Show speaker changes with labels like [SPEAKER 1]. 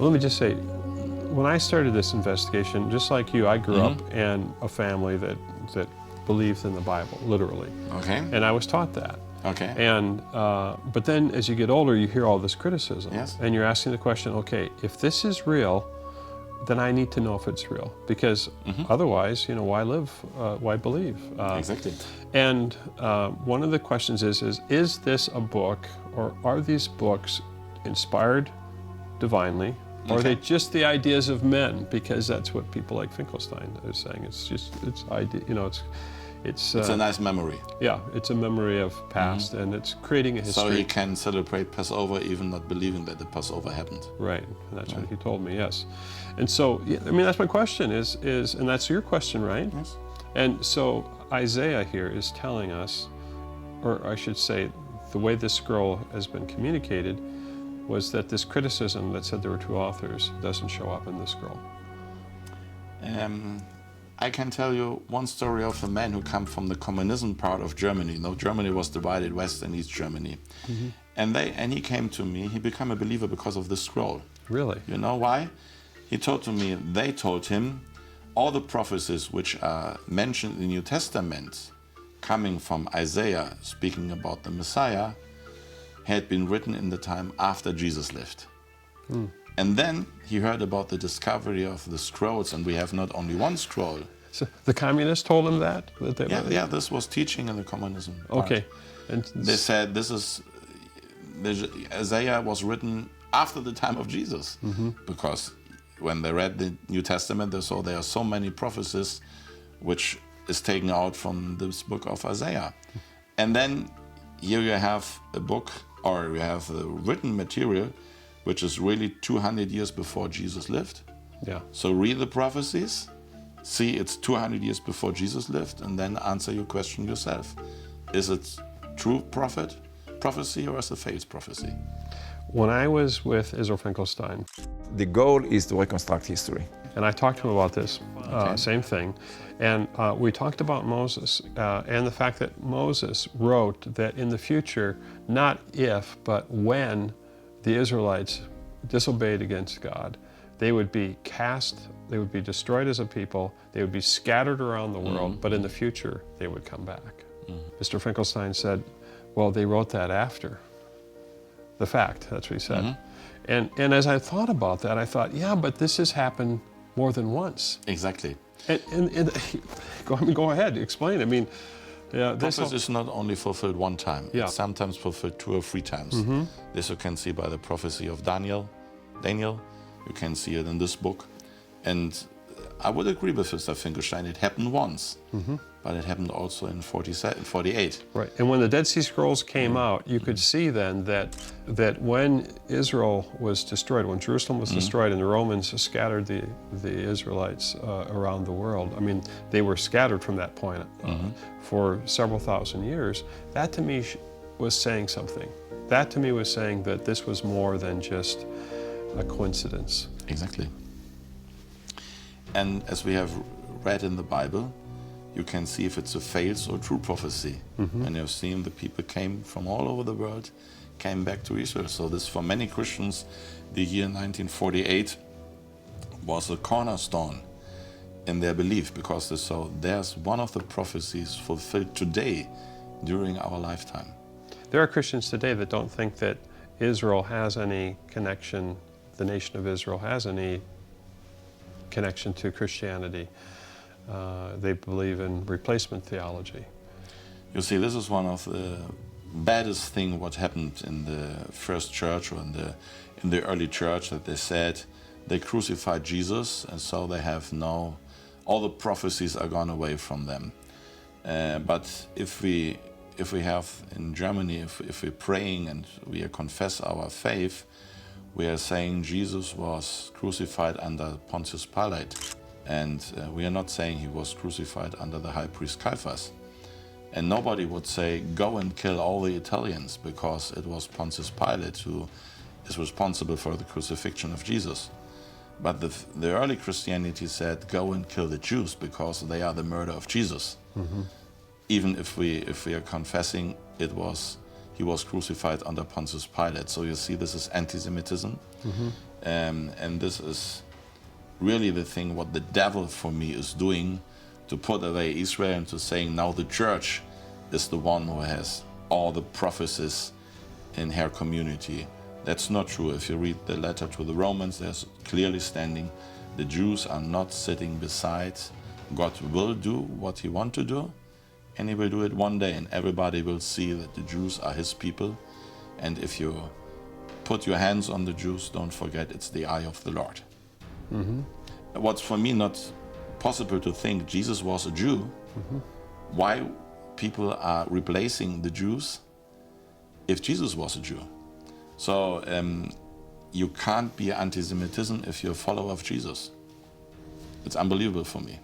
[SPEAKER 1] Well, let me just say, when I started this investigation, just like you, I grew up in a family that believes in the Bible, literally.
[SPEAKER 2] Okay.
[SPEAKER 1] And I was taught that.
[SPEAKER 2] Okay.
[SPEAKER 1] And but then as you get older, you hear all this criticism.
[SPEAKER 2] Yes.
[SPEAKER 1] And you're asking the question, okay, if this is real, then I need to know if it's real. Because otherwise, why live? Why believe?
[SPEAKER 2] Exactly.
[SPEAKER 1] And one of the questions is this a book, or are these books inspired divinely? Or are they just the ideas of men? Because that's what people like Finkelstein are saying. It's idea. It's
[SPEAKER 2] a nice memory.
[SPEAKER 1] Yeah, it's a memory of past, and it's creating a history.
[SPEAKER 2] So he can celebrate Passover even not believing that the Passover happened.
[SPEAKER 1] Right, and that's what he told me. Yes, and so that's my question. Is and that's your question, right?
[SPEAKER 2] Yes.
[SPEAKER 1] And so Isaiah here is telling us, or I should say, the way this scroll has been communicated was that this criticism that said there were two authors doesn't show up in the scroll.
[SPEAKER 2] I can tell you one story of a man who came from the communism part of Germany. Germany was divided, West and East Germany. And he came to me, he became a believer because of this scroll.
[SPEAKER 1] Really?
[SPEAKER 2] You know why? He told to me, they told him, all the prophecies which are mentioned in the New Testament, coming from Isaiah, speaking about the Messiah, had been written in the time after Jesus lived. And then he heard about the discovery of the scrolls, and we have not only one scroll.
[SPEAKER 1] So the communists told him that?
[SPEAKER 2] Yeah, this was teaching in the communism part.
[SPEAKER 1] Okay. And
[SPEAKER 2] they said Isaiah was written after the time of Jesus, because when they read the New Testament, they saw there are so many prophecies which is taken out from this book of Isaiah. And then here you have a book, or you have the written material, which is really 200 years before Jesus lived.
[SPEAKER 1] Yeah.
[SPEAKER 2] So read the prophecies, see it's 200 years before Jesus lived, and then answer your question yourself. Is it true prophecy, or is it false prophecy?
[SPEAKER 1] When I was with Israel Finkelstein,
[SPEAKER 3] the goal is to reconstruct history.
[SPEAKER 1] And I talked to him about this, same thing. And we talked about Moses and the fact that Moses wrote that in the future, not if, but when the Israelites disobeyed against God, they would be cast, they would be destroyed as a people, they would be scattered around the world, but in the future, they would come back. Mr. Finkelstein said, well, they wrote that after the fact, that's what he said. And as I thought about that, I thought, yeah, but this has happened more than once.
[SPEAKER 2] Exactly.
[SPEAKER 1] And go ahead, explain. I mean,
[SPEAKER 2] prophecy is not only fulfilled one time, it's sometimes fulfilled 2 or 3 times. This you can see by the prophecy of Daniel. You can see it in this book. And I would agree with Mr. Finkelstein, it happened once, but it happened also in 48.
[SPEAKER 1] Right, and when the Dead Sea Scrolls came out, you could see then that when Israel was destroyed, when Jerusalem was destroyed and the Romans scattered the Israelites around the world, I mean, they were scattered from that point for several thousand years, that to me was saying something. That to me was saying that this was more than just a coincidence.
[SPEAKER 2] Exactly. And as we have read in the Bible, you can see if it's a false or true prophecy. And you've seen the people came from all over the world, came back to Israel. So this, for many Christians, the year 1948 was a cornerstone in their belief, because they saw there's one of the prophecies fulfilled today during our lifetime.
[SPEAKER 1] There are Christians today that don't think that Israel has any connection, the nation of Israel has any connection to Christianity. They believe in replacement theology.
[SPEAKER 2] You see, this is one of the baddest thing what happened in the first church, or in the early church, that they said they crucified Jesus, and so they have now all the prophecies are gone away from them. But if we have in Germany, if we're praying and we confess our faith, we are saying Jesus was crucified under Pontius Pilate. And we are not saying he was crucified under the high priest Caiaphas. And nobody would say, go and kill all the Italians, because it was Pontius Pilate who is responsible for the crucifixion of Jesus. But the early Christianity said, go and kill the Jews, because they are the murder of Jesus. Even if we are confessing he was crucified under Pontius Pilate. So you see, this is anti-Semitism. And this is really the thing what the devil for me is doing, to put away Israel and to saying now the church is the one who has all the prophecies in her community. That's not true. If you read the letter to the Romans, there's clearly standing, the Jews are not sitting beside. God will do what he wants to do, and he will do it one day, and everybody will see that the Jews are his people. And if you put your hands on the Jews, don't forget it's the eye of the Lord. What's for me not possible to think Jesus was a Jew, why people are replacing the Jews if Jesus was a Jew. So you can't be anti-Semitism if you're a follower of Jesus. It's unbelievable for me.